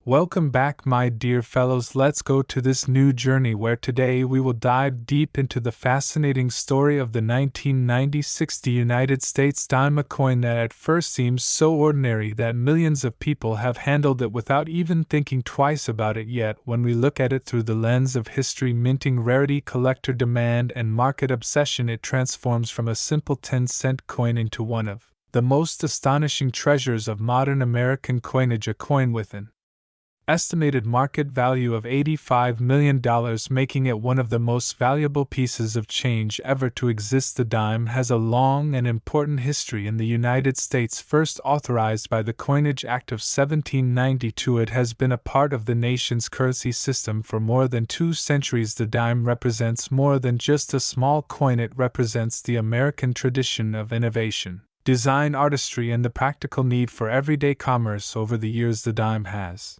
Welcome back, my dear fellows. Let's go to this new journey where today we will dive deep into the fascinating story of the 1996 United States dime, a coin that at first seems so ordinary that millions of people have handled it without even thinking twice about it. Yet, when we look at it through the lens of history, minting, rarity, collector demand, and market obsession, it transforms from a simple 10-cent coin into one of the most astonishing treasures of modern American coinage, a coin with an estimated market value of $85 million, making it one of the most valuable pieces of change ever to exist. The dime has a long and important history in the United States. First authorized by the Coinage Act of 1792, it has been a part of the nation's currency system for more than 2 centuries. The dime represents more than just a small coin, it represents the American tradition of innovation, design, artistry, and the practical need for everyday commerce. Over the years, the dime has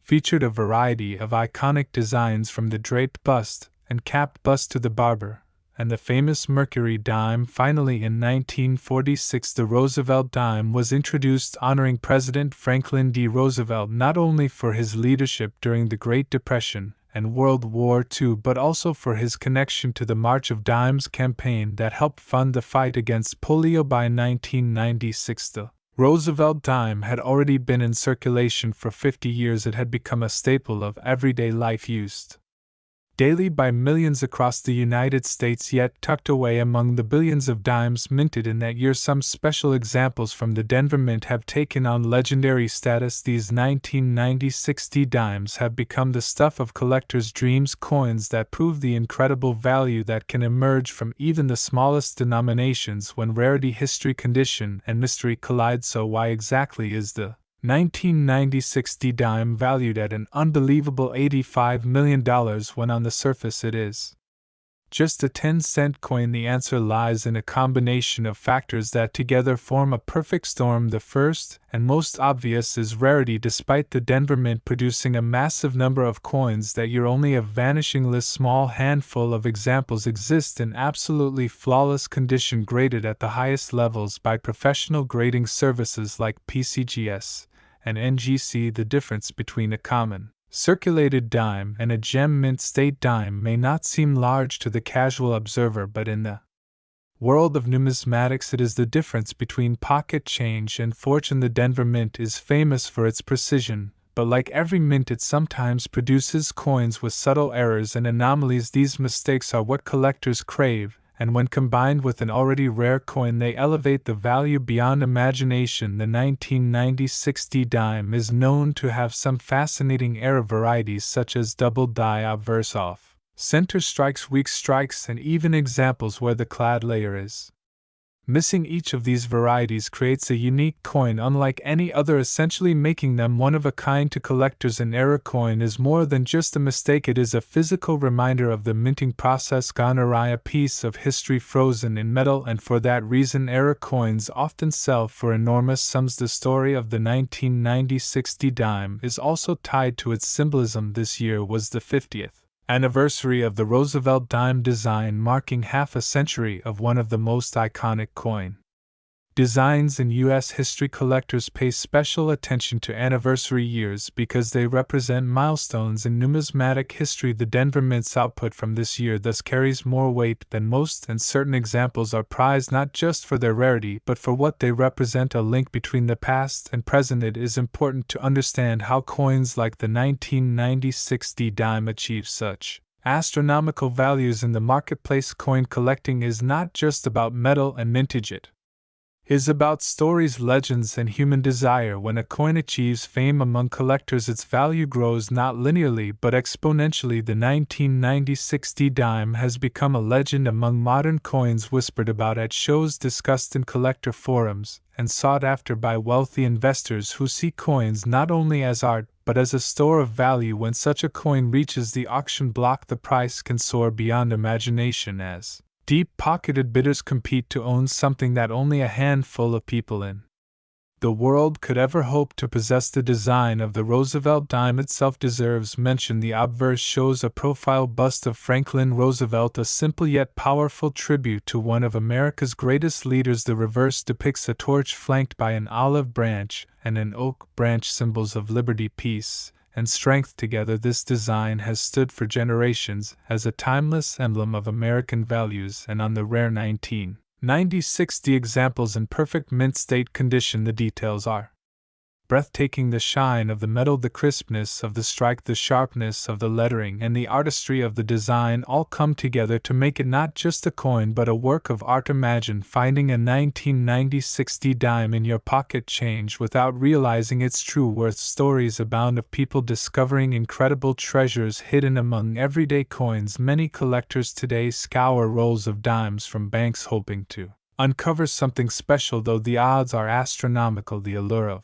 featured a variety of iconic designs, from the draped bust and capped bust to the barber and the famous Mercury dime. Finally, in 1946, the Roosevelt dime was introduced, honoring President Franklin D. Roosevelt not only for his leadership during the Great Depression and World War II, but also for his connection to the March of Dimes campaign that helped fund the fight against polio. By 1996, the Roosevelt dime had already been in circulation for 50 years. It had become a staple of everyday life, used daily by millions across the United States, yet tucked away among the billions of dimes minted in that year. Some special examples from the Denver Mint have taken on legendary status. These 1996 dimes have become the stuff of collectors' dreams, coins that prove the incredible value that can emerge from even the smallest denominations when rarity, history, condition, and mystery collide. So why exactly is the 1996 dime valued at an unbelievable $85 million when on the surface it is just a 10-cent coin? The answer lies in a combination of factors that together form a perfect storm. The first and most obvious is rarity. Despite the Denver Mint producing a massive number of coins that year, only a vanishingly small handful of examples exist in absolutely flawless condition, graded at the highest levels by professional grading services like PCGS and NGC. The difference between a common circulated dime and a gem mint state dime may not seem large to the casual observer, but in the world of numismatics, it is the difference between pocket change and fortune. The Denver Mint is famous for its precision, but like every mint, it sometimes produces coins with subtle errors and anomalies. These mistakes are what collectors crave, and when combined with an already rare coin, they elevate the value beyond imagination. The 1996 dime is known to have some fascinating error varieties, such as double die, obverse off, center strikes, weak strikes, and even examples where the clad layer is missing. Each of these varieties creates a unique coin unlike any other, essentially making them one of a kind to collectors. An error coin is more than just a mistake, it is a physical reminder of the minting process gone awry, a piece of history frozen in metal, and for that reason error coins often sell for enormous sums. The story of the 1996 dime is also tied to its symbolism. This year was the 50th anniversary of the Roosevelt dime design, marking half a century of one of the most iconic coin designs in U.S. history. Collectors pay special attention to anniversary years because they represent milestones in numismatic history. The Denver Mint's output from this year thus carries more weight than most, and certain examples are prized not just for their rarity but for what they represent, a link between the past and present. It is important to understand how coins like the 1996 dime achieve such astronomical values in the marketplace. Coin collecting is not just about metal and mintage, it is about stories, legends, and human desire. When a coin achieves fame among collectors, its value grows not linearly but exponentially. The 1996 dime has become a legend among modern coins, whispered about at shows, discussed in collector forums, and sought after by wealthy investors who see coins not only as art but as a store of value. When such a coin reaches the auction block, the price can soar beyond imagination as deep-pocketed bidders compete to own something that only a handful of people in the world could ever hope to possess the design of the Roosevelt dime itself deserves mention. The obverse shows a profile bust of Franklin Roosevelt, a simple yet powerful tribute to one of America's greatest leaders. The reverse depicts a torch flanked by an olive branch and an oak branch, symbols of liberty, peace, and strength. Together, this design has stood for generations as a timeless emblem of American values, and on the rare 1960 examples in perfect mint state condition, the details are breathtaking. The shine of the metal, the crispness of the strike, the sharpness of the lettering, and the artistry of the design all come together to make it not just a coin but a work of art. Imagine finding a 1960 dime in your pocket change without realizing its true worth. Stories abound of people discovering incredible treasures hidden among everyday coins. Many collectors today scour rolls of dimes from banks hoping to uncover something special, though the odds are astronomical. The allure of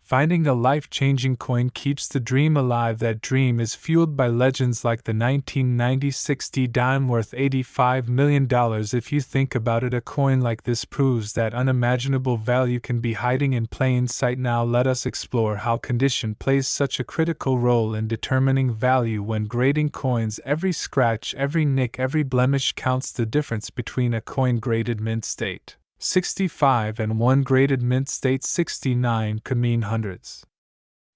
finding a life-changing coin keeps the dream alive. That dream is fueled by legends like the 1960 dime worth $85 million. If you think about it, a coin like this proves that unimaginable value can be hiding in plain sight. Now let us explore how condition plays such a critical role in determining value when grading coins. Every scratch, every nick, every blemish counts. The difference between a coin graded mint state 65 and one graded mint state 69 could mean hundreds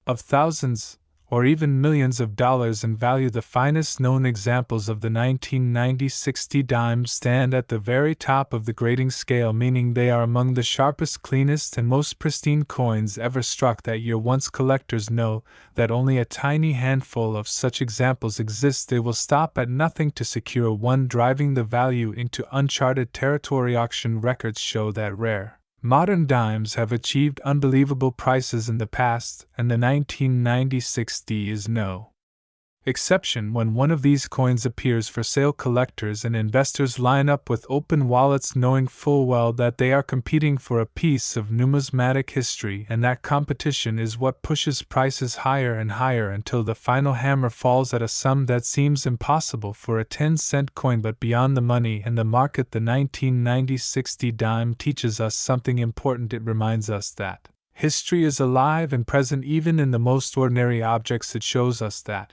of thousands, or even millions of dollars in value. The finest known examples of the 1960 dimes stand at the very top of the grading scale, meaning they are among the sharpest, cleanest, and most pristine coins ever struck that year. Once collectors know that only a tiny handful of such examples exist, they will stop at nothing to secure one, driving the value into uncharted territory. Auction records show that rare modern dimes have achieved unbelievable prices in the past, and the 1960 is no exception. When one of these coins appears for sale, collectors and investors line up with open wallets, knowing full well that they are competing for a piece of numismatic history, and that competition is what pushes prices higher and higher until the final hammer falls at a sum that seems impossible for a 10-cent coin. But beyond the money and the market, the 1960 dime teaches us something important. It reminds us that history is alive and present even in the most ordinary objects. It shows us that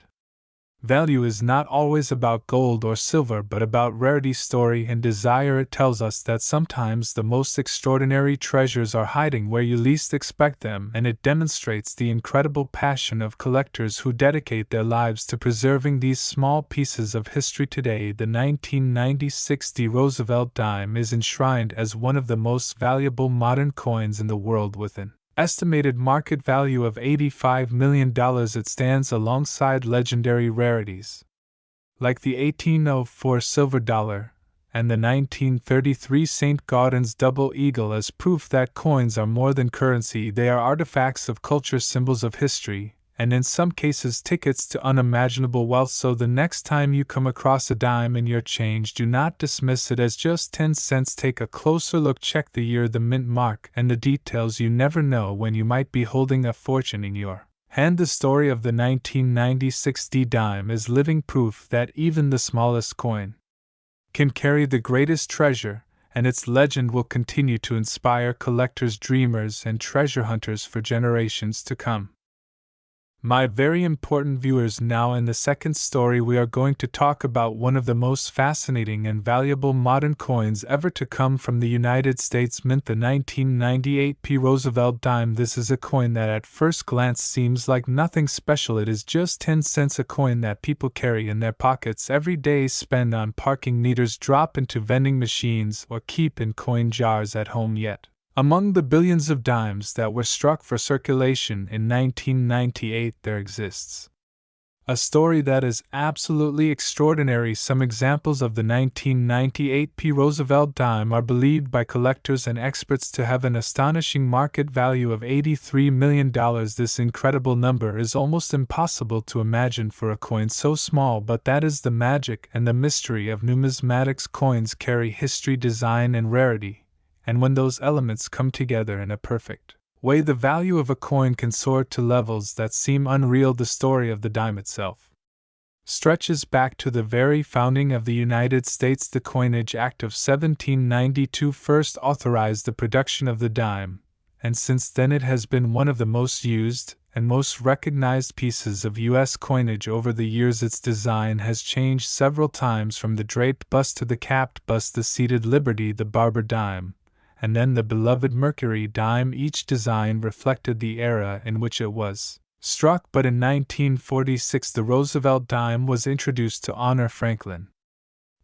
value is not always about gold or silver, but about rarity, story, and desire. It tells us that sometimes the most extraordinary treasures are hiding where you least expect them, and it demonstrates the incredible passion of collectors who dedicate their lives to preserving these small pieces of history. Today, the 1960 Roosevelt dime is enshrined as one of the most valuable modern coins in the world, with an estimated market value of $85 million. It stands alongside legendary rarities like the 1804 silver dollar and the 1933 St. Gaudens double eagle as proof that coins are more than currency. They are artifacts of culture, symbols of history, and in some cases tickets to unimaginable wealth. So the next time you come across a dime in your change, do not dismiss it as just 10 cents. Take a closer look, check the year, the mint mark, and the details. You never know when you might be holding a fortune in your hand. The story of the 1960 dime is living proof that even the smallest coin can carry the greatest treasure, and its legend will continue to inspire collectors, dreamers, and treasure hunters for generations to come. My very important viewers, now in the second story we are going to talk about one of the most fascinating and valuable modern coins ever to come from the United States Mint, the 1998 P. Roosevelt dime. This is a coin that at first glance seems like nothing special. It is just 10 cents, a coin that people carry in their pockets every day, spend on parking meters, drop into vending machines, or keep in coin jars at home. Yet among the billions of dimes that were struck for circulation in 1998, there exists a story that is absolutely extraordinary. Some examples of the 1998 P. Roosevelt dime are believed by collectors and experts to have an astonishing market value of $83 million. This incredible number is almost impossible to imagine for a coin so small, but that is the magic and the mystery of numismatics. Coins carry history, design, and rarity, and when those elements come together in a perfect way, the value of a coin can soar to levels that seem unreal. The story of the dime itself stretches back to the very founding of the United States. The Coinage Act of 1792 first authorized the production of the dime, and since then it has been one of the most used and most recognized pieces of U.S. coinage over the years. Its design has changed several times, from the draped bust to the capped bust, the seated Liberty, the Barber dime, and then the beloved Mercury dime. Each design reflected the era in which it was struck, but in 1946 the Roosevelt dime was introduced to honor Franklin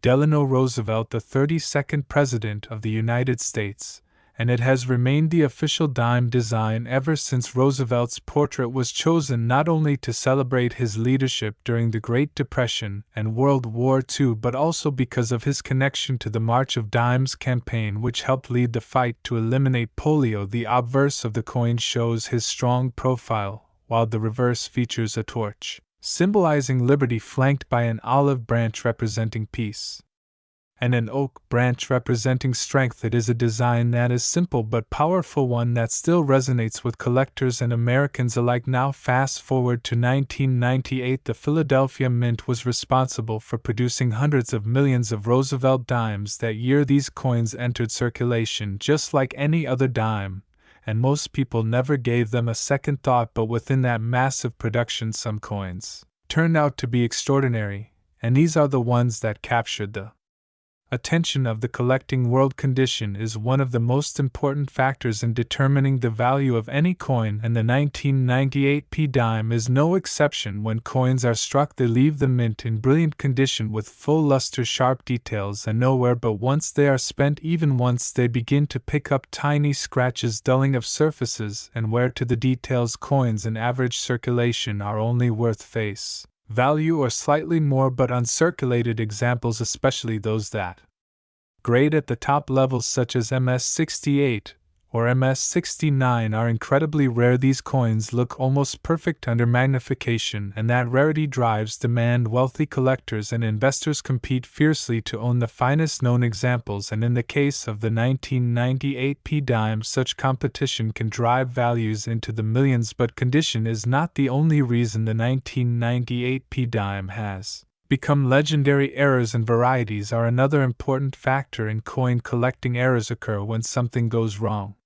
Delano Roosevelt, the 32nd President of the United States, and it has remained the official dime design ever since. Roosevelt's portrait was chosen not only to celebrate his leadership during the Great Depression and World War II, but also because of his connection to the March of Dimes campaign, which helped lead the fight to eliminate polio. The obverse of the coin shows his strong profile, while the reverse features a torch, symbolizing liberty, flanked by an olive branch representing peace, and an oak branch representing strength. It is a design that is simple but powerful, one that still resonates with collectors and Americans alike. Now fast forward to 1998. The Philadelphia Mint was responsible for producing hundreds of millions of Roosevelt dimes that year. These coins entered circulation just like any other dime, and most people never gave them a second thought, but within that massive production some coins turned out to be extraordinary, and these are the ones that captured the attention of the collecting world. Condition is one of the most important factors in determining the value of any coin, and the 1998 P dime is no exception. When coins are struck, they leave the mint in brilliant condition with full luster, sharp details, and no wear, but once they are spent, even once, they begin to pick up tiny scratches, dulling of surfaces, and wear to the details. Coins in average circulation are only worth face value or slightly more, but uncirculated examples, especially those that grade at the top levels such as MS-68 or MS-69, are incredibly rare. These coins look almost perfect under magnification, and that rarity drives demand. Wealthy collectors and investors compete fiercely to own the finest known examples, and in the case of the 1998 P dime, such competition can drive values into the millions. But condition is not the only reason the 1998 P dime has become legendary. Errors and varieties are another important factor in coin collecting. Errors occur when something goes wrong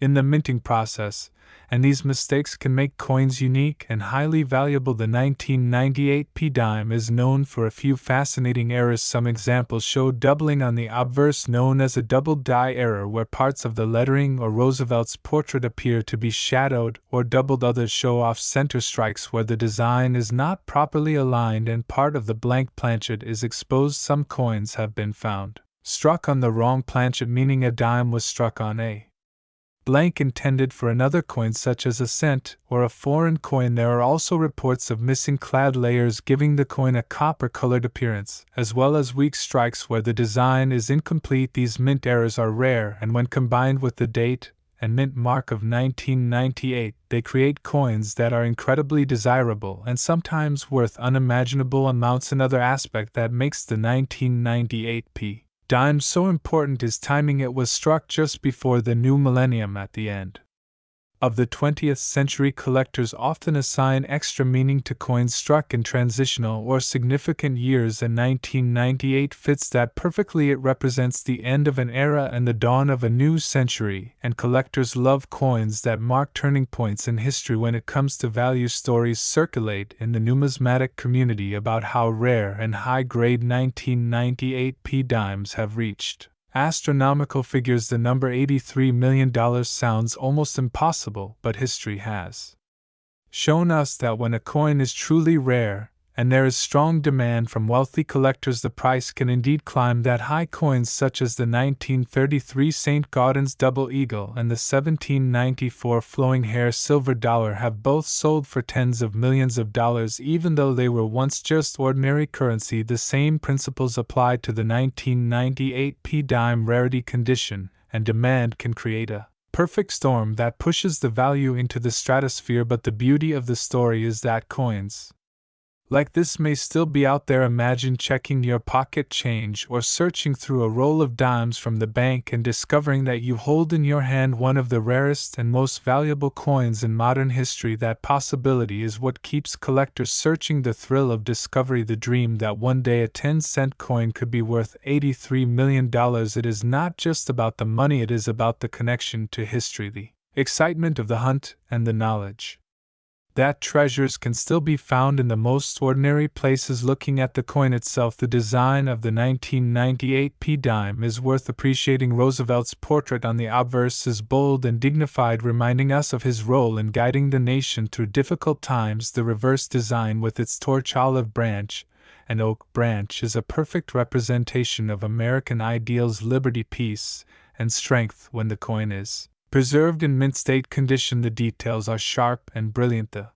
in the minting process, and these mistakes can make coins unique and highly valuable. The 1998 P dime is known for a few fascinating errors. Some examples show doubling on the obverse, known as a double die error, where parts of the lettering or Roosevelt's portrait appear to be shadowed or doubled. Others show off center strikes where the design is not properly aligned and part of the blank planchet is exposed. Some coins have been found struck on the wrong planchet, meaning a dime was struck on a blank intended for another coin, such as a cent or a foreign coin. There are also reports of missing clad layers, giving the coin a copper-colored appearance, as well as weak strikes where the design is incomplete. These mint errors are rare, and when combined with the date and mint mark of 1998, they create coins that are incredibly desirable and sometimes worth unimaginable amounts. Another aspect that makes the 1998 P dime so important is timing. It was struck just before the new millennium at the end of the 20th century. Collectors often assign extra meaning to coins struck in transitional or significant years, and 1998 fits that perfectly. It represents the end of an era and the dawn of a new century, and collectors love coins that mark turning points in history. When it comes to value, stories circulate in the numismatic community about how rare and high-grade 1998 P dimes have reached astronomical figures. The number $83 million sounds almost impossible, but history has shown us that when a coin is truly rare, and there is strong demand from wealthy collectors, the price can indeed climb. That high. Coins such as the 1933 St. Gaudens Double Eagle and the 1794 Flowing Hair Silver Dollar have both sold for tens of millions of dollars, even though they were once just ordinary currency. The same principles apply to the 1998 P dime. Rarity, condition, and demand can create a perfect storm that pushes the value into the stratosphere. But the beauty of the story is that coins like this may still be out there. Imagine checking your pocket change or searching through a roll of dimes from the bank and discovering that you hold in your hand one of the rarest and most valuable coins in modern history. That possibility is what keeps collectors searching, the thrill of discovery, the dream that one day a 10-cent coin could be worth $83 million. It is not just about the money, it is about the connection to history, the excitement of the hunt, and the knowledge that treasures can still be found in the most ordinary places. Looking at the coin itself, the design of the 1998 P dime is worth appreciating. Roosevelt's portrait on the obverse is bold and dignified, reminding us of his role in guiding the nation through difficult times. The reverse design, with its torch olive branch and oak branch, is a perfect representation of American ideals: liberty, peace, and strength. When the coin is preserved in mint state condition, the details are sharp and brilliant. The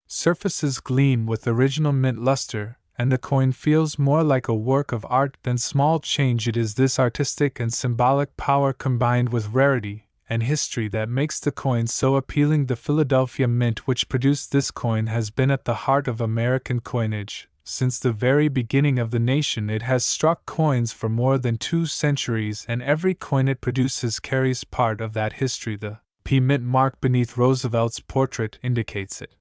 surfaces gleam with original mint luster, and the coin feels more like a work of art than small change. It is this artistic and symbolic power combined with rarity and history that makes the coin so appealing. The Philadelphia Mint, which produced this coin, has been at the heart of American coinage. Since the very beginning of the nation, it has struck coins for more than 2 centuries, and every coin it produces carries part of that history. The P Mint mark beneath Roosevelt's portrait indicates it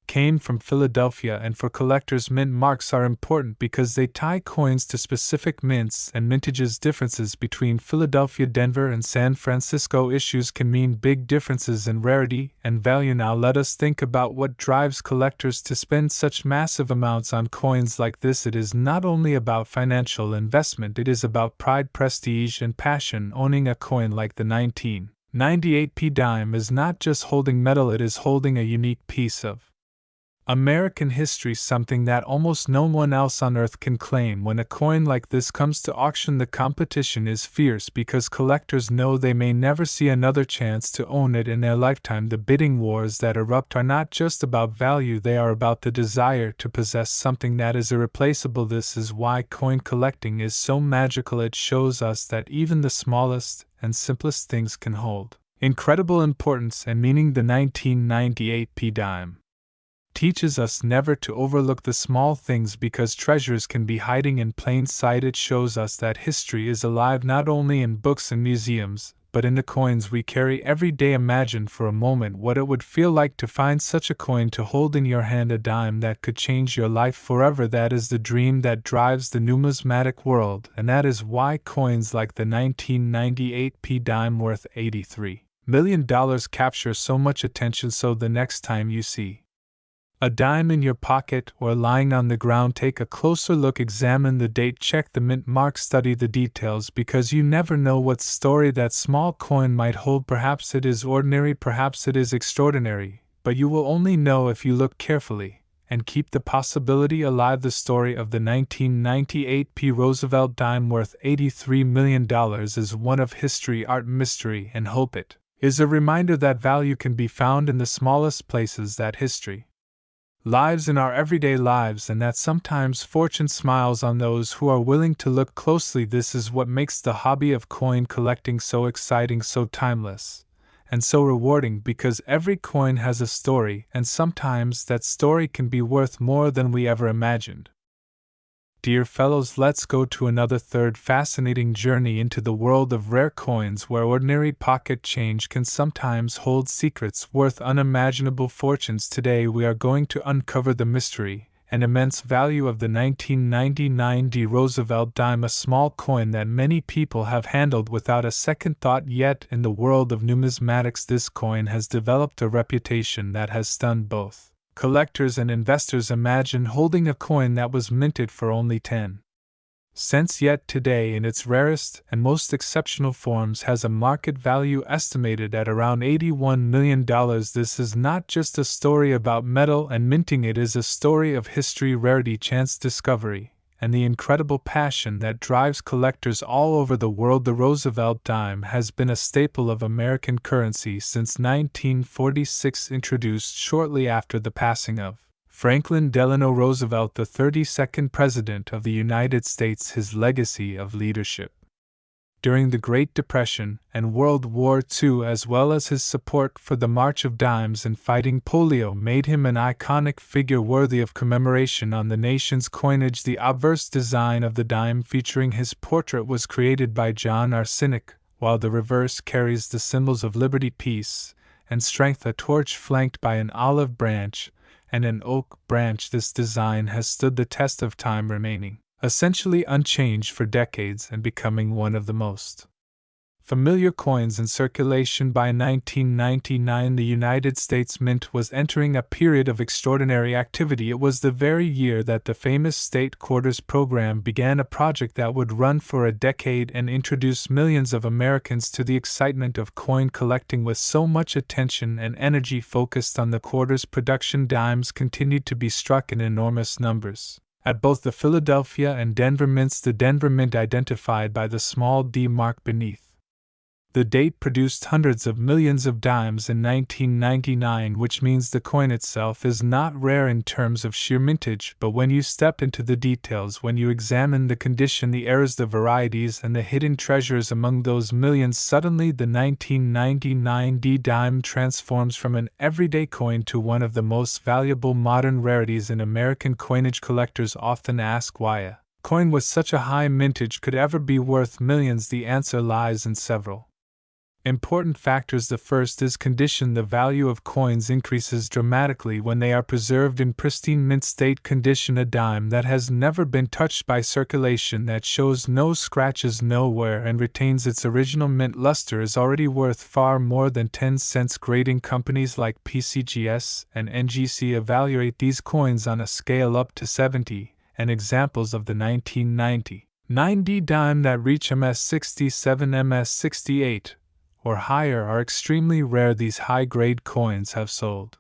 came from Philadelphia, and for collectors, mint marks are important because they tie coins to specific mints and mintages. Differences between Philadelphia, Denver, and San Francisco issues can mean big differences in rarity and value. Now let us think about what drives collectors to spend such massive amounts on coins like this. It is not only about financial investment, it is about pride, prestige, and passion. Owning a coin like the 1998 P dime is not just holding metal, it is holding a unique piece of American history, something that almost no one else on earth can claim. When a coin like this comes to auction, the competition is fierce because collectors know they may never see another chance to own it in their lifetime. The bidding wars that erupt are not just about value, they are about the desire to possess something that is irreplaceable. This is why coin collecting is so magical. It shows us that even the smallest and simplest things can hold incredible importance and meaning. The 1998 P dime teaches us never to overlook the small things because treasures can be hiding in plain sight. It shows us that history is alive not only in books and museums, but in the coins we carry every day. Imagine for a moment what it would feel like to find such a coin to hold in your hand, a dime that could change your life forever. That is the dream that drives the numismatic world, and that is why coins like the 1998 P dime worth $83 million capture so much attention. So the next time you see a dime in your pocket or lying on the ground, take a closer look, examine the date, check the mint mark, study the details, because you never know what story that small coin might hold. Perhaps it is ordinary, perhaps it is extraordinary, but you will only know if you look carefully and keep the possibility alive. The story of the 1998 P Roosevelt dime worth $83 million is one of history, art, mystery, and hope. It is a reminder that value can be found in the smallest places, that history lives in our everyday lives, and that sometimes fortune smiles on those who are willing to look closely. This is what makes the hobby of coin collecting so exciting, so timeless, and so rewarding, because every coin has a story, and sometimes that story can be worth more than we ever imagined. Dear fellows, let's go to another third fascinating journey into the world of rare coins, where ordinary pocket change can sometimes hold secrets worth unimaginable fortunes. Today we are going to uncover the mystery and immense value of the 1999 D Roosevelt dime, a small coin that many people have handled without a second thought. Yet in the world of numismatics, this coin has developed a reputation that has stunned both collectors and investors. Imagine holding a coin that was minted for only 10 cents, yet today in its rarest and most exceptional forms has a market value estimated at around $81 million. This is not just a story about metal and minting, it is a story of history, rarity, chance, discovery, and the incredible passion that drives collectors all over the world. The Roosevelt dime has been a staple of American currency since 1946, introduced shortly after the passing of Franklin Delano Roosevelt, the 32nd President of the United States. His legacy of leadership during the Great Depression and World War II, as well as his support for the March of Dimes and fighting polio, made him an iconic figure worthy of commemoration on the nation's coinage. The obverse design of the dime featuring his portrait was created by John Arsenic, while the reverse carries the symbols of liberty, peace, and strength, a torch flanked by an olive branch and an oak branch. This design has stood the test of time, remaining essentially unchanged for decades and becoming one of the most Familiar coins in circulation by 1999, the United States Mint was entering a period of extraordinary activity. It was the very year that the famous State Quarters program began, a project that would run for a decade and introduce millions of Americans to the excitement of coin collecting. With so much attention and energy focused on the quarters production, dimes continued to be struck in enormous numbers at both the Philadelphia and Denver mints, the Denver Mint identified by the small d mark beneath. The date produced hundreds of millions of dimes in 1999, which means the coin itself is not rare in terms of sheer mintage, but when you step into the details, when you examine the condition, the eras, the varieties, and the hidden treasures among those millions, suddenly the 1999 D dime transforms from an everyday coin to one of the most valuable modern rarities in American coinage. Collectors often ask why a coin with such a high mintage could ever be worth millions. The answer lies in several important factors. The first is condition. The value of coins increases dramatically when they are preserved in pristine mint state condition. A dime that has never been touched by circulation, that shows no scratches nowhere, and retains its original mint luster is already worth far more than 10 cents. Grading companies like PCGS and NGC evaluate these coins on a scale up to 70, and examples of the 1999 D dime that reach MS67, MS68, or higher are extremely rare. These high-grade coins have sold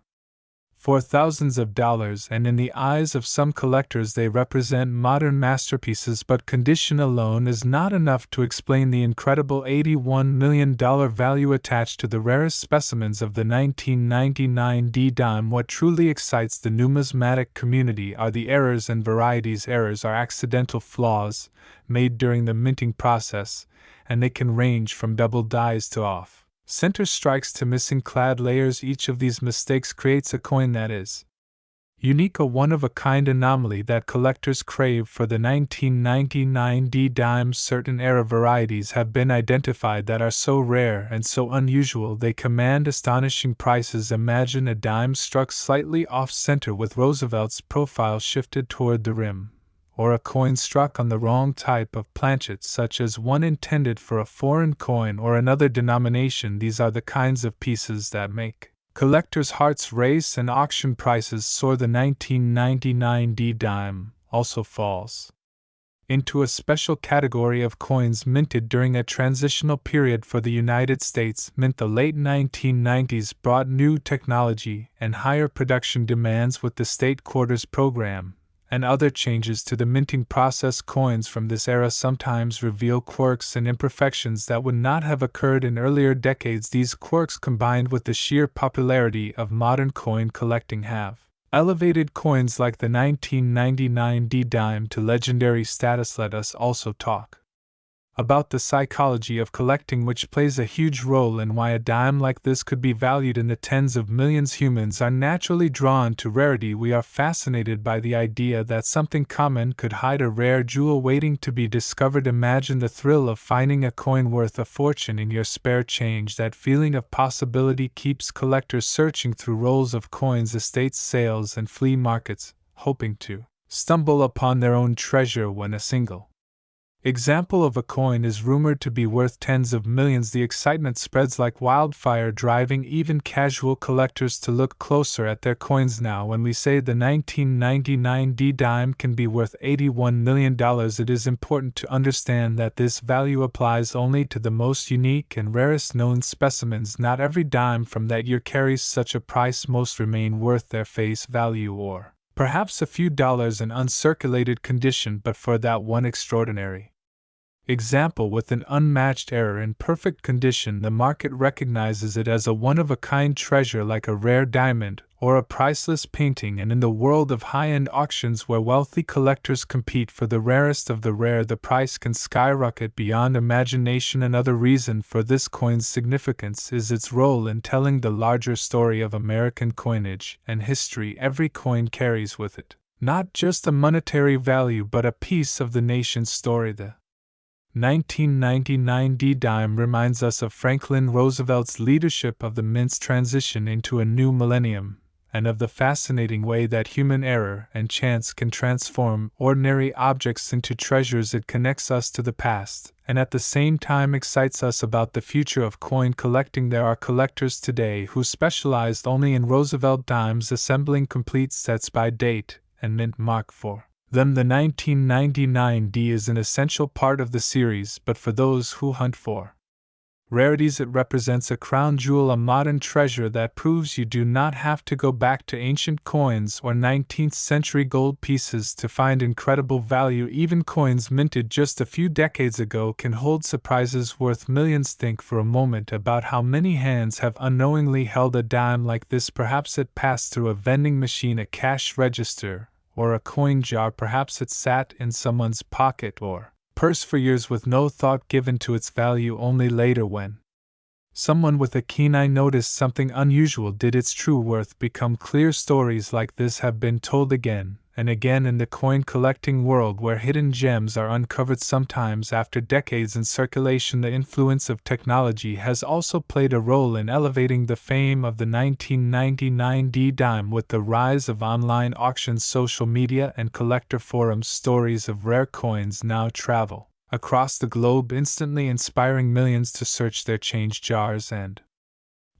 for thousands of dollars, and in the eyes of some collectors they represent modern masterpieces, but condition alone is not enough to explain the incredible $81 million value attached to the rarest specimens of the 1999 D dime. What truly excites the numismatic community are the errors and varieties. Errors are accidental flaws made during the minting process, and they can range from double dies to off-center strikes to missing clad layers. Each of these mistakes creates a coin that is unique, a one-of-a-kind anomaly that collectors crave. For the 1999 D dimes, certain error varieties have been identified that are so rare and so unusual they command astonishing prices. Imagine a dime struck slightly off-center with Roosevelt's profile shifted toward the rim, or a coin struck on the wrong type of planchet, such as one intended for a foreign coin or another denomination. These are the kinds of pieces that make collectors' hearts race and auction prices soar. The 1999 D dime also falls into a special category of coins minted during a transitional period for the United States Mint. The late 1990s brought new technology and higher production demands with the State Quarters program and other changes to the minting process. Coins from this era sometimes reveal quirks and imperfections that would not have occurred in earlier decades. These quirks, combined with the sheer popularity of modern coin collecting, have elevated coins like the 1999 D dime to legendary status. Let us also talk about the psychology of collecting, which plays a huge role in why a dime like this could be valued in the tens of millions. Humans are naturally drawn to rarity. We are fascinated by the idea that something common could hide a rare jewel waiting to be discovered. Imagine the thrill of finding a coin worth a fortune in your spare change. That feeling of possibility keeps collectors searching through rolls of coins, estate sales, and flea markets, hoping to stumble upon their own treasure. When a single example of a coin is rumored to be worth tens of millions, the excitement spreads like wildfire, driving even casual collectors to look closer at their coins. Now, when we say the 1999 D dime can be worth $81 million, it is important to understand that this value applies only to the most unique and rarest known specimens. Not every dime from that year carries such a price. Most remain worth their face value, or perhaps a few dollars in uncirculated condition, but for that one extraordinary example with an unmatched error in perfect condition, the market recognizes it as a one-of-a-kind treasure, like a rare diamond or a priceless painting. And in the world of high-end auctions, where wealthy collectors compete for the rarest of the rare, the price can skyrocket beyond imagination. Another reason for this coin's significance is its role in telling the larger story of American coinage and history. Every coin carries with it not just a monetary value, but a piece of the nation's story. The 1999 D dime reminds us of Franklin Roosevelt's leadership of the mint's transition into a new millennium, and of the fascinating way that human error and chance can transform ordinary objects into treasures. It connects us to the past, and at the same time excites us about the future of coin collecting. There are collectors today who specialized only in Roosevelt dimes, assembling complete sets by date and mint mark for them. The 1999 D is an essential part of the series, but for those who hunt for rarities, it represents a crown jewel, a modern treasure that proves you do not have to go back to ancient coins or 19th century gold pieces to find incredible value. Even coins minted just a few decades ago can hold surprises worth millions. Think for a moment about how many hands have unknowingly held a dime like this. Perhaps it passed through a vending machine, a cash register, or a coin jar. Perhaps it sat in someone's pocket or purse for years with no thought given to its value. Only later, when someone with a keen eye noticed something unusual, did its true worth become clear. Stories like this have been told again and again in the coin collecting world, where hidden gems are uncovered sometimes after decades in circulation. The influence of technology has also played a role in elevating the fame of the 1999 D dime. With the rise of online auctions, social media, and collector forums, stories of rare coins now travel across the globe, instantly inspiring millions to search their change jars and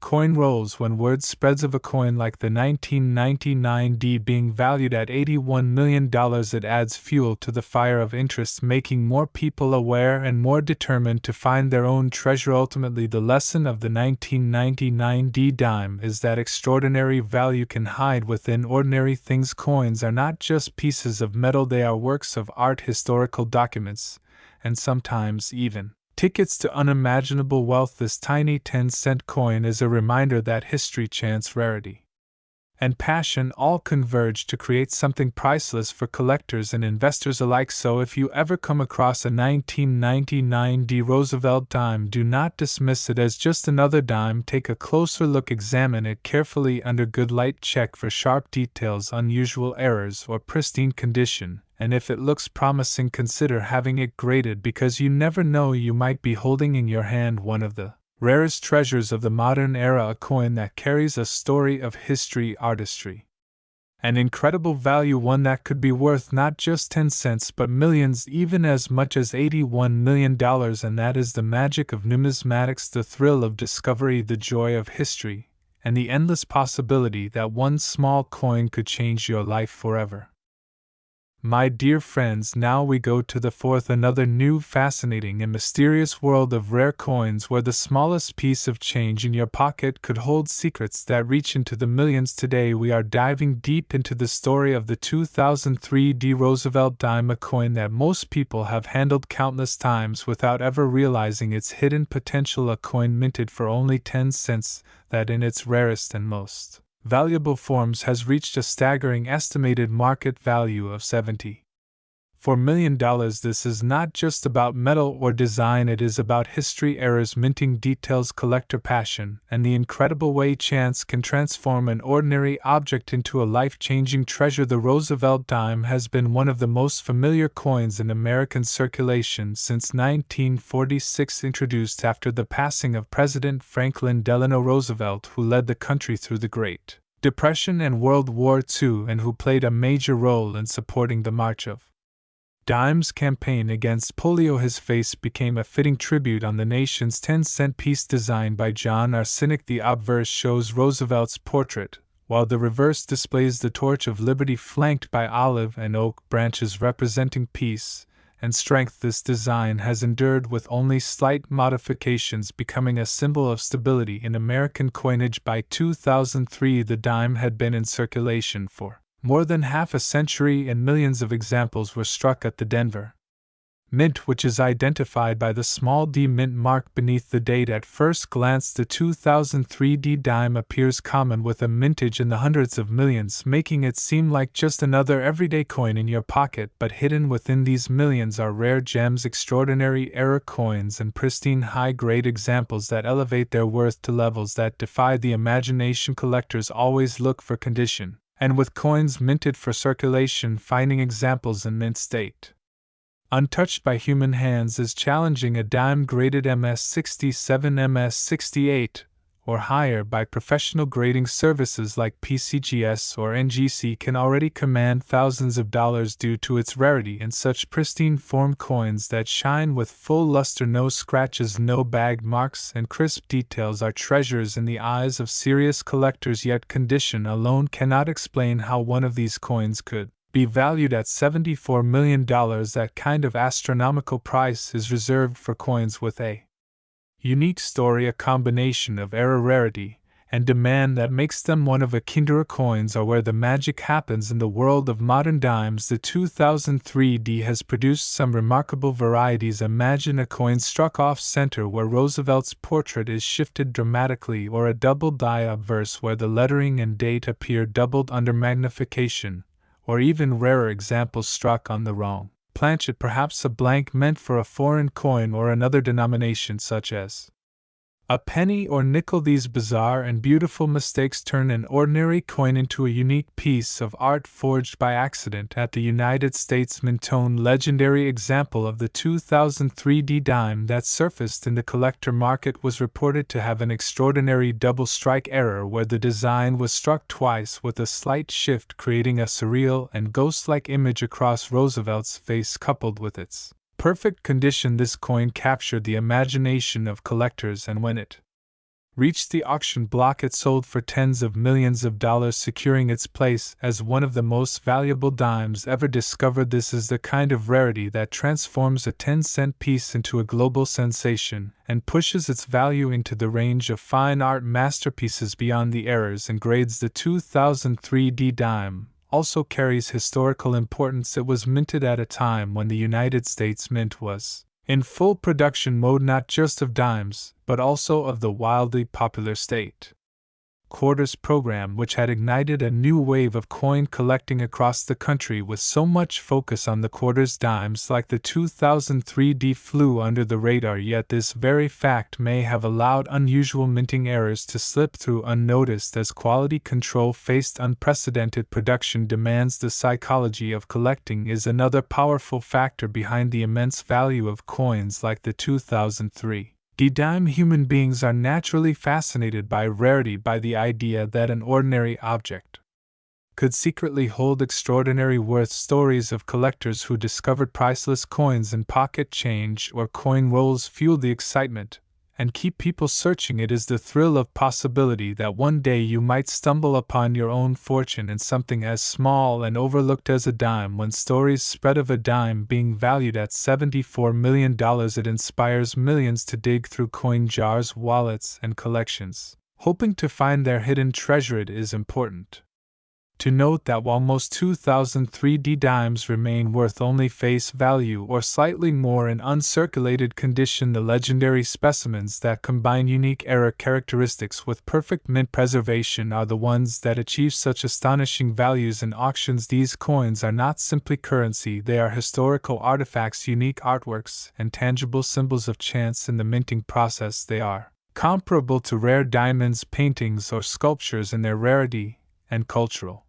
coin rolls. When word spreads of a coin like the 1999 D being valued at $81 million, it adds fuel to the fire of interest, making more people aware and more determined to find their own treasure. Ultimately, the lesson of the 1999 D dime is that extraordinary value can hide within ordinary things. Coins are not just pieces of metal, they are works of art, historical documents, and sometimes even tickets to unimaginable wealth. This tiny 10-cent coin is a reminder that history, chance, rarity, and passion all converge to create something priceless for collectors and investors alike. So if you ever come across a 1999 D Roosevelt dime, do not dismiss it as just another dime. Take a closer look, examine it carefully under good light, check for sharp details, unusual errors, or pristine condition. And if it looks promising, consider having it graded, because you never know, you might be holding in your hand one of the rarest treasures of the modern era, a coin that carries a story of history, artistry, and incredible value, one that could be worth not just 10 cents but millions, even as much as $81 million. And that is the magic of numismatics, the thrill of discovery, the joy of history, and the endless possibility that one small coin could change your life forever. My dear friends, now we go to the fourth, another new, fascinating, and mysterious world of rare coins, where the smallest piece of change in your pocket could hold secrets that reach into the millions. Today we are diving deep into the story of the 2003 D Roosevelt dime, a coin that most people have handled countless times without ever realizing its hidden potential. A coin minted for only 10 cents that in its rarest and most valuable forms has reached a staggering estimated market value of $74 million. This is not just about metal or design, it is about history, errors, minting details, collector passion, and the incredible way chance can transform an ordinary object into a life-changing treasure. The Roosevelt dime has been one of the most familiar coins in American circulation since 1946, introduced after the passing of President Franklin Delano Roosevelt, who led the country through the Great Depression and World War II, and who played a major role in supporting the March of Dimes campaign against polio. His face became a fitting tribute on the nation's 10-cent piece designed by John R. Sinek. The obverse shows Roosevelt's portrait, while the reverse displays the Torch of Liberty flanked by olive and oak branches representing peace and strength. This design has endured with only slight modifications, becoming a symbol of stability in American coinage. By 2003, the dime had been in circulation for more than half a century, and millions of examples were struck at the Denver Mint, which is identified by the small D mint mark beneath the date. At first glance, the 2003 D dime appears common, with a mintage in the hundreds of millions, making it seem like just another everyday coin in your pocket. But hidden within these millions are rare gems, extraordinary era coins, and pristine high-grade examples that elevate their worth to levels that defy the imagination. Collectors always look for condition, and with coins minted for circulation, finding examples in mint state, untouched by human hands, is challenging. A dime graded MS-67, MS-68, or higher by professional grading services like PCGS or NGC can already command thousands of dollars due to its rarity in such pristine form. Coins that shine with full luster, no scratches, no bag marks, and crisp details are treasures in the eyes of serious collectors, yet condition alone cannot explain how one of these coins could be valued at $74 million. That kind of astronomical price is reserved for coins with a unique story, a combination of rarity and demand that makes them one of a kind. Coins are where the magic happens in the world of modern dimes. The 2003D has produced some remarkable varieties. Imagine a coin struck off center where Roosevelt's portrait is shifted dramatically, or a double die obverse where the lettering and date appear doubled under magnification, or even rarer examples struck on the wrong planchet, perhaps a blank meant for a foreign coin or another denomination such as a penny or nickel. These bizarre and beautiful mistakes turn an ordinary coin into a unique piece of art forged by accident. At the United States Mint, legendary example of the 2003D dime that surfaced in the collector market was reported to have an extraordinary double strike error where the design was struck twice with a slight shift, creating a surreal and ghost-like image across Roosevelt's face. Coupled with its perfect condition, this coin captured the imagination of collectors, and when it reached the auction block it sold for tens of millions of dollars, securing its place as one of the most valuable dimes ever discovered. This is the kind of rarity that transforms a 10-cent piece into a global sensation and pushes its value into the range of fine art masterpieces beyond the errors and grades. The 2003D dime also carries historical importance. It was minted at a time when the United States Mint was in full production mode, not just of dimes, but also of the wildly popular state quarters program, which had ignited a new wave of coin collecting across the country. With so much focus on the quarters, dimes like the 2003D flew under the radar, yet this very fact may have allowed unusual minting errors to slip through unnoticed as quality control faced unprecedented production demands. The psychology of collecting is another powerful factor behind the immense value of coins like the 2003D dime. Human beings are naturally fascinated by rarity, by the idea that an ordinary object could secretly hold extraordinary worth. Stories of collectors who discovered priceless coins in pocket change or coin rolls fuel the excitement and keep people searching. It is the thrill of possibility that one day you might stumble upon your own fortune in something as small and overlooked as a dime. When stories spread of a dime being valued at $74 million, it inspires millions to dig through coin jars, wallets, and collections, hoping to find their hidden treasure. It is important to note that while most 2003D dimes remain worth only face value or slightly more in uncirculated condition, the legendary specimens that combine unique era characteristics with perfect mint preservation are the ones that achieve such astonishing values in auctions. These coins are not simply currency, they are historical artifacts, unique artworks, and tangible symbols of chance in the minting process. They are comparable to rare diamonds, paintings, or sculptures in their rarity and cultural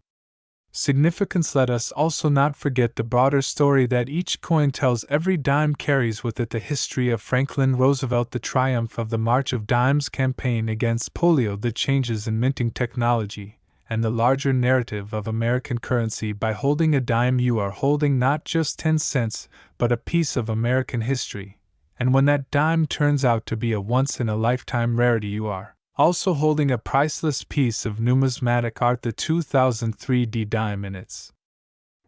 significance. Let us also not forget the broader story that each coin tells. Every dime carries with it the history of Franklin Roosevelt, the triumph of the March of Dimes campaign against polio, the changes in minting technology, and the larger narrative of American currency. By holding a dime, you are holding not just 10 cents, but a piece of American history. And when that dime turns out to be a once-in-a-lifetime rarity, you are also holding a priceless piece of numismatic art. The 2003D dime in its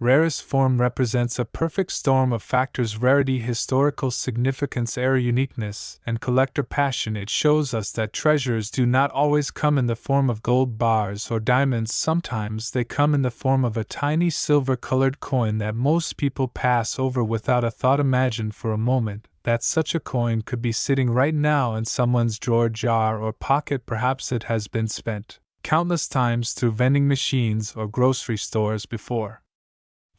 rarest form represents a perfect storm of factors: rarity, historical significance, era, uniqueness, and collector passion. It shows us that treasures do not always come in the form of gold bars or diamonds. Sometimes they come in the form of a tiny silver-colored coin that most people pass over without a thought. Imagine for a moment that such a coin could be sitting right now in someone's drawer, jar, or pocket. Perhaps it has been spent countless times through vending machines or grocery stores before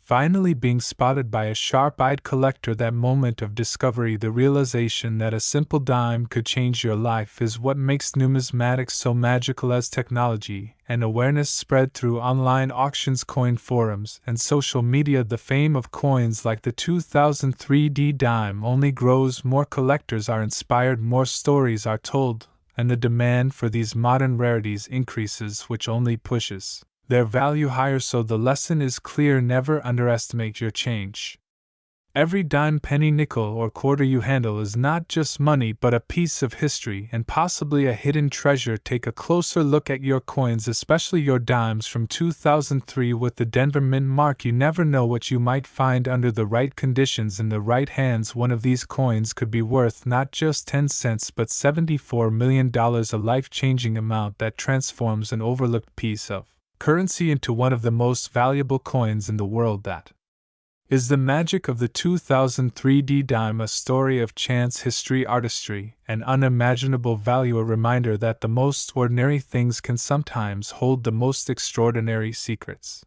finally being spotted by a sharp-eyed collector. That moment of discovery, the realization that a simple dime could change your life, is what makes numismatics so magical. As technology and awareness spread through online auctions, coin forums, and social media, the fame of coins like the 2003D dime only grows. More collectors are inspired, more stories are told, and the demand for these modern rarities increases, which only pushes their value higher. So the lesson is clear: never underestimate your change. Every dime, penny, nickel, or quarter you handle is not just money but a piece of history and possibly a hidden treasure. Take a closer look at your coins, especially your dimes from 2003 with the Denver Mint mark. You never know what you might find under the right conditions in the right hands. One of these coins could be worth not just 10 cents but $74 million, a life-changing amount that transforms an overlooked piece of currency into one of the most valuable coins in the world. That is the magic of the 2003 dime, a story of chance, history, artistry, and unimaginable value, a reminder that the most ordinary things can sometimes hold the most extraordinary secrets.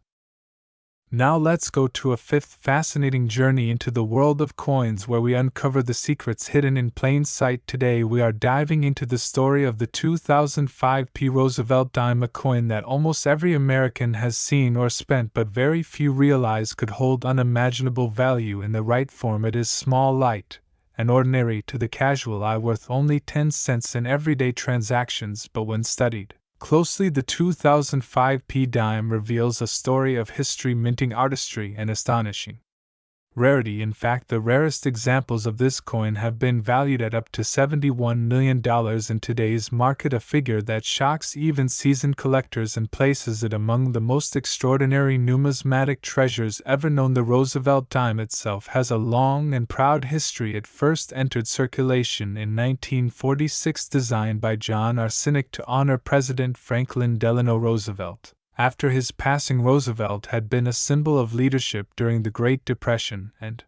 Now let's go to a fifth fascinating journey into the world of coins, where we uncover the secrets hidden in plain sight. Today we are diving into the story of the 2005 Roosevelt dime, a coin that almost every American has seen or spent, but very few realize could hold unimaginable value in the right form. It is small, light, and ordinary to the casual eye, worth only 10 cents in everyday transactions, but when studied closely, the 2005 dime reveals a story of history, minting artistry, and astonishing rarity. In fact, the rarest examples of this coin have been valued at up to $71 million in today's market, a figure that shocks even seasoned collectors and places it among the most extraordinary numismatic treasures ever known. The Roosevelt dime itself has a long and proud history. It first entered circulation in 1946, designed by John Arsenic to honor President Franklin Delano Roosevelt. After his passing, Roosevelt had been a symbol of leadership during the Great Depression and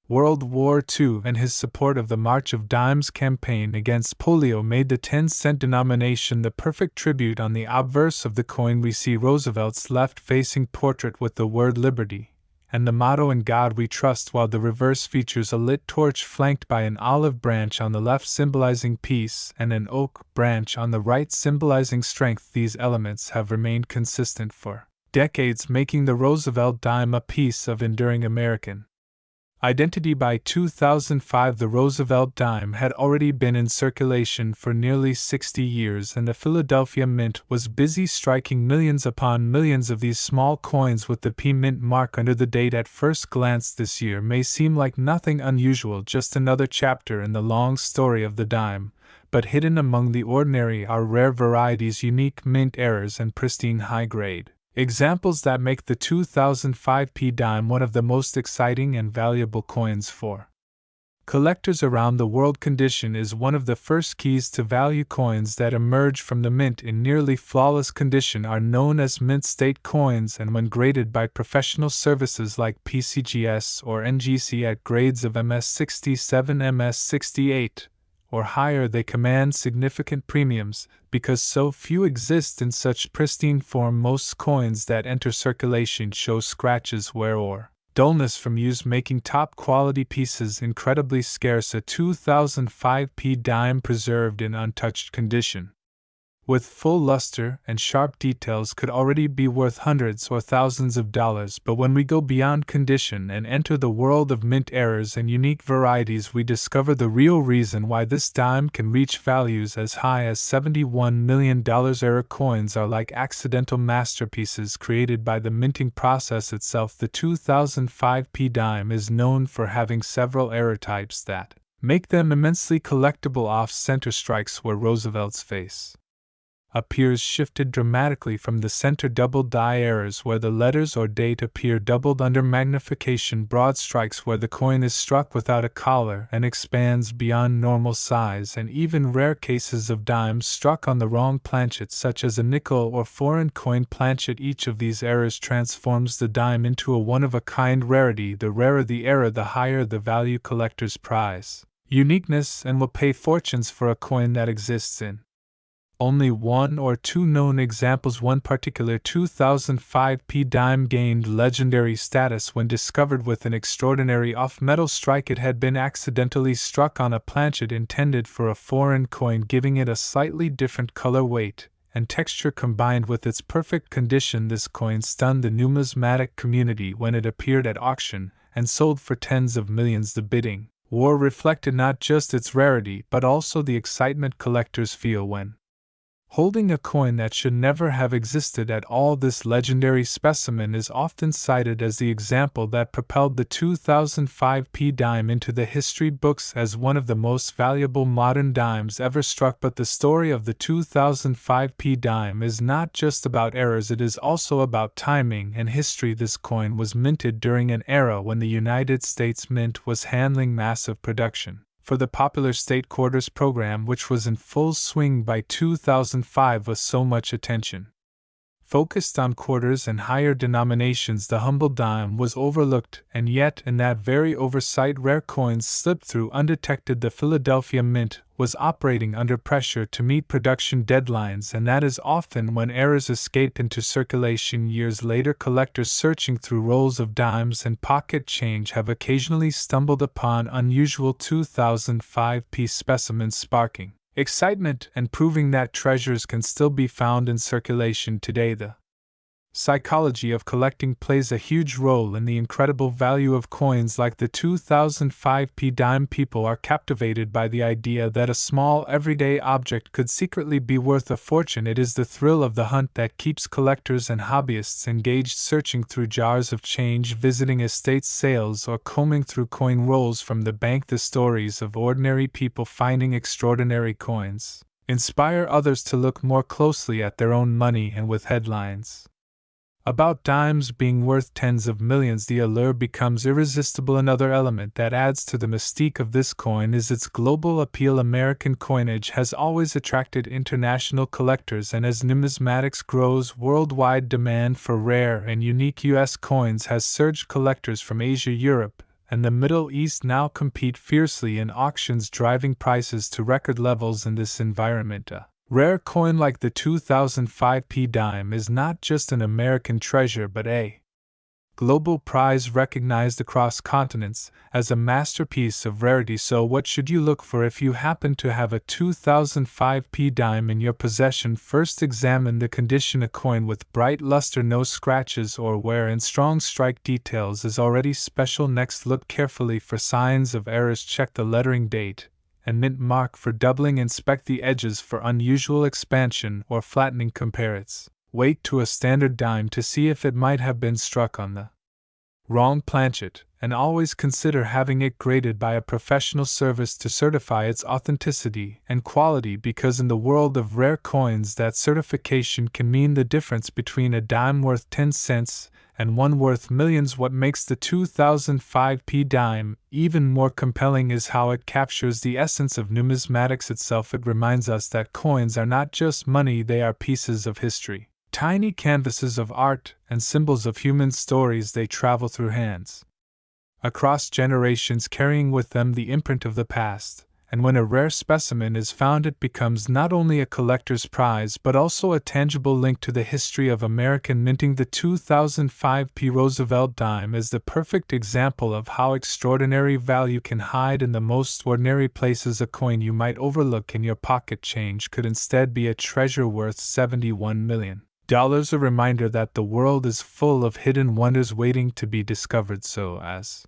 World War II, and his support of the March of Dimes campaign against polio made the 10-cent denomination the perfect tribute. On the obverse of the coin we see Roosevelt's left-facing portrait with the word liberty and the motto "In God We Trust," while the reverse features a lit torch flanked by an olive branch on the left symbolizing peace and an oak branch on the right symbolizing strength. These elements have remained consistent for decades, making the Roosevelt dime a piece of enduring American identity. By 2005, the Roosevelt dime had already been in circulation for nearly 60 years, and the Philadelphia Mint was busy striking millions upon millions of these small coins with the P Mint mark under the date. At first glance, this year may seem like nothing unusual, just another chapter in the long story of the dime, but hidden among the ordinary are rare varieties, unique mint errors, and pristine high-grade examples that make the 2005 dime one of the most exciting and valuable coins for collectors around the world. Condition is one of the first keys to value. Coins that emerge from the mint in nearly flawless condition are known as mint state coins, and when graded by professional services like PCGS or NGC at grades of MS67, MS68, or higher, they command significant premiums. Because so few exist in such pristine form, most coins that enter circulation show scratches, wear, or dullness from use, making top-quality pieces incredibly scarce. A 2005 dime preserved in untouched condition, with full luster and sharp details, could already be worth hundreds or thousands of dollars. But when we go beyond condition and enter the world of mint errors and unique varieties, we discover the real reason why this dime can reach values as high as $71 million. Error coins are like accidental masterpieces created by the minting process itself. The 2005 dime is known for having several error types that make them immensely collectible. Off-center strikes, where Roosevelt's face appears shifted dramatically from the center, double die errors where the letters or date appear doubled under magnification, broad strikes where the coin is struck without a collar and expands beyond normal size, and even rare cases of dimes struck on the wrong planchet, such as a nickel or foreign coin planchet. Each of these errors transforms the dime into a one-of-a-kind rarity. The rarer the error, the higher the value. Collectors prize uniqueness and will pay fortunes for a coin that exists in only one or two known examples. One particular 2005 dime gained legendary status when discovered with an extraordinary off-metal strike. It had been accidentally struck on a planchet intended for a foreign coin, giving it a slightly different color, weight, and texture combined with its perfect condition. This coin stunned the numismatic community when it appeared at auction and sold for tens of millions. The bidding War reflected not just its rarity but also the excitement collectors feel when holding a coin that should never have existed at all. This legendary specimen is often cited as the example that propelled the 2005 P dime into the history books as one of the most valuable modern dimes ever struck. But the story of the 2005 P dime is not just about errors, it is also about timing and history. This coin was minted during an era when the United States Mint was handling massive production for the popular state quarters program, which was in full swing by 2005 with so much attention focused on quarters and higher denominations. The humble dime was overlooked, and yet in that very oversight rare coins slipped through undetected. The Philadelphia Mint was operating under pressure to meet production deadlines, and that is often when errors escape into circulation. Years later, collectors searching through rolls of dimes and pocket change have occasionally stumbled upon unusual 2005 P specimens, sparking excitement and proving that treasures can still be found in circulation today. The psychology of collecting plays a huge role in the incredible value of coins like the 2005 P dime. People are captivated by the idea that a small everyday object could secretly be worth a fortune. It is the thrill of the hunt that keeps collectors and hobbyists engaged, searching through jars of change, visiting estate sales, or combing through coin rolls from the bank. The stories of ordinary people finding extraordinary coins inspire others to look more closely at their own money, and with headlines about dimes being worth tens of millions, the allure becomes irresistible. Another element that adds to the mystique of this coin is its global appeal. American coinage has always attracted international collectors, and as numismatics grows, worldwide demand for rare and unique U.S. coins has surged. Collectors from Asia, Europe, and the Middle East now compete fiercely in auctions, driving prices to record levels. In this environment, a rare coin like the 2005 P dime is not just an American treasure but a global prize recognized across continents as a masterpiece of rarity. So what should you look for if you happen to have a 2005 P dime in your possession? First, examine the condition. A coin with bright luster, no scratches or wear, and strong strike details is already special. Next, look carefully for signs of errors. Check the lettering, date, and mint mark for doubling. Inspect the edges for unusual expansion or flattening. Compare its weight to a standard dime to see if it might have been struck on the wrong planchet, and always consider having it graded by a professional service to certify its authenticity and quality, because in the world of rare coins that certification can mean the difference between a dime worth 10 cents and one worth millions. What makes the 2005 P dime even more compelling is how it captures the essence of numismatics itself. It reminds us that coins are not just money, they are pieces of history, tiny canvases of art, and symbols of human stories. They travel through hands across generations, carrying with them the imprint of the past, and when a rare specimen is found, it becomes not only a collector's prize but also a tangible link to the history of American minting. The 2005 P Roosevelt dime is the perfect example of how extraordinary value can hide in the most ordinary places. A coin you might overlook in your pocket change could instead be a treasure worth $71 million. A reminder that the world is full of hidden wonders waiting to be discovered. So as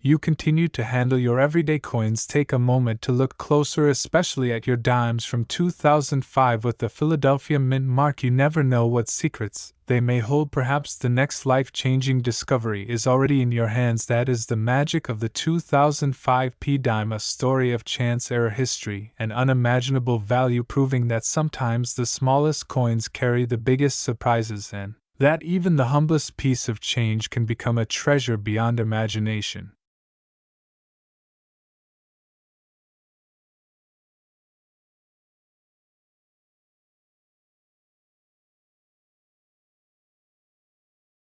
you continue to handle your everyday coins, take a moment to look closer, especially at your dimes from 2005 with the Philadelphia Mint mark. You never know what secrets they may hold. Perhaps the next life-changing discovery is already in your hands. That is the magic of the 2005 P dime, a story of chance, error, history, and unimaginable value, proving that sometimes the smallest coins carry the biggest surprises, and that even the humblest piece of change can become a treasure beyond imagination.